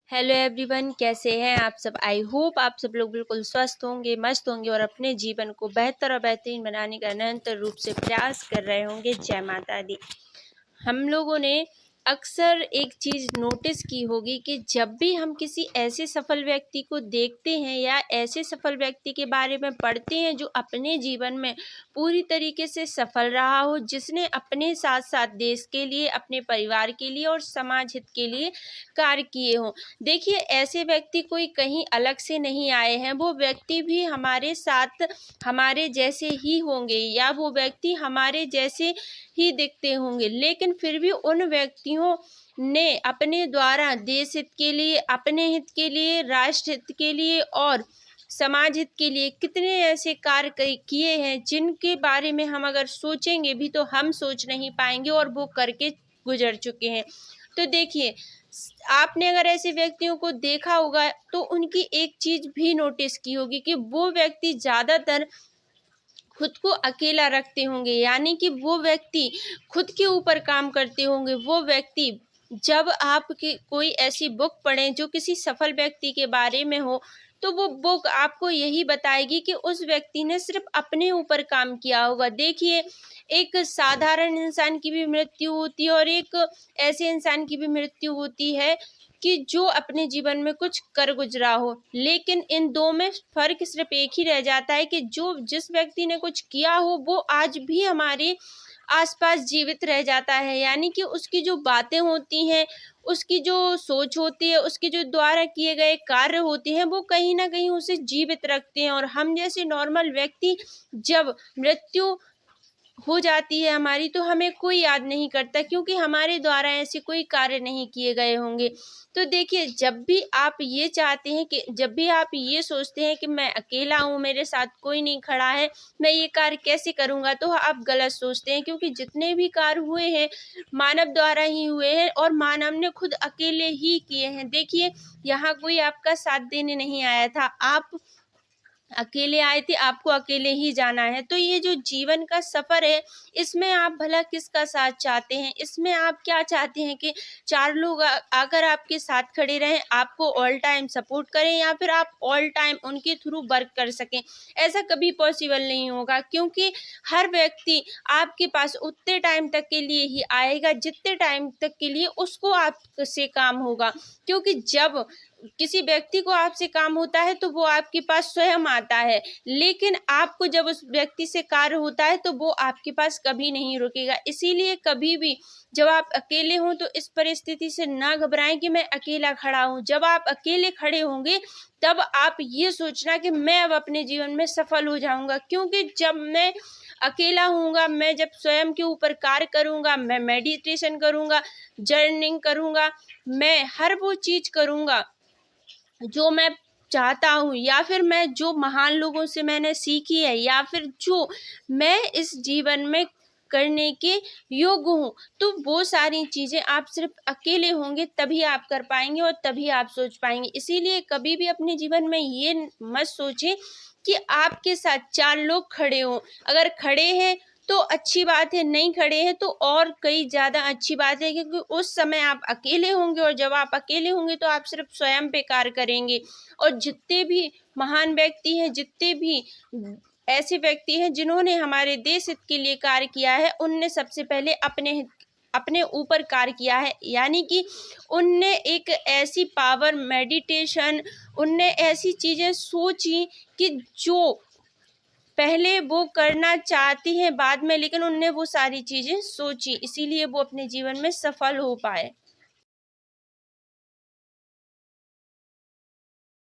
Hello everyone, कैसे हैं आप सब। आई होप आप सब लोग बिल्कुल स्वस्थ होंगे, मस्त होंगे और अपने जीवन को बेहतर और बेहतरीन बनाने का निरंतर रूप से प्रयास कर रहे होंगे। जय माता दी। हम लोगों ने अक्सर एक चीज़ नोटिस की होगी कि जब भी हम किसी ऐसे सफल व्यक्ति को देखते हैं या ऐसे सफल व्यक्ति के बारे में पढ़ते हैं जो अपने जीवन में पूरी तरीके से सफल रहा हो, जिसने अपने साथ साथ देश के लिए, अपने परिवार के लिए और समाज हित के लिए कार्य किए हों। देखिए, ऐसे व्यक्ति कोई कहीं अलग से नहीं आए हैं, वो व्यक्ति भी हमारे साथ हमारे जैसे ही होंगे या वो व्यक्ति हमारे जैसे ही दिखते होंगे, लेकिन फिर भी उन व्यक्तियों ने अपने द्वारा देश हित के लिए, अपने हित के लिए, राष्ट्र हित के लिए और समाज हित के लिए कितने ऐसे कार्य किए हैं जिनके बारे में हम अगर सोचेंगे भी तो हम सोच नहीं पाएंगे और वो करके गुजर चुके हैं। तो देखिए, आपने अगर ऐसे व्यक्तियों को देखा होगा तो उनकी एक चीज भी नोटिस की होगी कि वो व्यक्ति ज्यादातर खुद को अकेला रखते होंगे, यानी कि वो व्यक्ति खुद के ऊपर काम करते होंगे। वो व्यक्ति, जब आप कोई ऐसी बुक पढ़ें जो किसी सफल व्यक्ति के बारे में हो, तो वो बुक आपको यही बताएगी कि उस व्यक्ति ने सिर्फ अपने ऊपर काम किया होगा। देखिए, एक साधारण इंसान की भी मृत्यु होती है और एक ऐसे इंसान की भी मृत्यु होती है कि जो अपने जीवन में कुछ कर गुजरा हो, लेकिन इन दो में फर्क सिर्फ एक ही रह जाता है कि जिस व्यक्ति ने कुछ किया हो वो आज भी हमारे आसपास जीवित रह जाता है, यानी कि उसकी जो बातें होती हैं, उसकी जो सोच होती है, उसके जो द्वारा किए गए कार्य होते हैं, वो कहीं ना कहीं उसे जीवित रखते हैं। और हम जैसे नॉर्मल व्यक्ति जब मृत्यु हो जाती है हमारी, तो हमें कोई याद नहीं करता क्योंकि हमारे द्वारा ऐसे कोई कार्य नहीं किए गए होंगे। तो देखिए, जब भी आप ये सोचते हैं कि मैं अकेला हूँ, मेरे साथ कोई नहीं खड़ा है, मैं ये कार्य कैसे करूँगा, तो आप गलत सोचते हैं, क्योंकि जितने भी कार्य हुए हैं मानव द्वारा ही हुए हैं और मानव ने खुद अकेले ही किए हैं। देखिए, यहाँ कोई आपका साथ देने नहीं आया था, आप अकेले आए थे, आपको अकेले ही जाना है। तो ये जो जीवन का सफर है, इसमें आप भला किसका साथ चाहते हैं? इसमें आप क्या चाहते हैं कि चार लोग आकर आपके साथ खड़े रहें, आपको ऑल टाइम सपोर्ट करें, या फिर आप ऑल टाइम उनके थ्रू वर्क कर सकें? ऐसा कभी पॉसिबल नहीं होगा, क्योंकि हर व्यक्ति आपके पास उतने टाइम तक के लिए ही आएगा जितने टाइम तक के लिए उसको आपसे काम होगा। क्योंकि जब किसी व्यक्ति को आपसे काम होता है तो वो आपके पास स्वयं आता है, लेकिन आपको जब उस व्यक्ति से कार्य होता है तो वो आपके पास कभी नहीं रुकेगा। इसीलिए कभी भी जब आप अकेले हों तो इस परिस्थिति से ना घबराएं कि मैं अकेला खड़ा हूं। जब आप अकेले खड़े होंगे तब आप ये सोचना कि मैं अब अपने जीवन में सफल हो जाऊंगा, क्योंकि जब मैं अकेला होऊंगा, मैं जब स्वयं के ऊपर कार्य करूंगा, मैं मेडिटेशन करूंगा, जर्निंग करूंगा, मैं हर वो चीज करूंगा जो मैं चाहता हूँ, या फिर मैं जो महान लोगों से मैंने सीखी है, या फिर जो मैं इस जीवन में करने के योग्य हूँ, तो वो सारी चीजें आप सिर्फ अकेले होंगे तभी आप कर पाएंगे और तभी आप सोच पाएंगे। इसीलिए कभी भी अपने जीवन में ये मत सोचें कि आपके साथ चार लोग खड़े हों। अगर खड़े हैं तो अच्छी बात है, नहीं खड़े हैं तो और कई ज्यादा अच्छी बात है, क्योंकि उस समय आप अकेले होंगे और जब आप अकेले होंगे तो आप सिर्फ स्वयं पे कार्य करेंगे। और जितने भी महान व्यक्ति हैं, जितने भी ऐसे व्यक्ति हैं जिन्होंने हमारे देश हित के लिए कार्य किया है, उनने सबसे पहले अपने ऊपर कार्य किया है, यानी कि उनने एक ऐसी पावर, मेडिटेशन, उनने ऐसी चीजें सोची कि जो पहले वो करना चाहती हैं बाद में, लेकिन उनने वो सारी चीजें सोची, इसीलिए वो अपने जीवन में सफल हो पाए।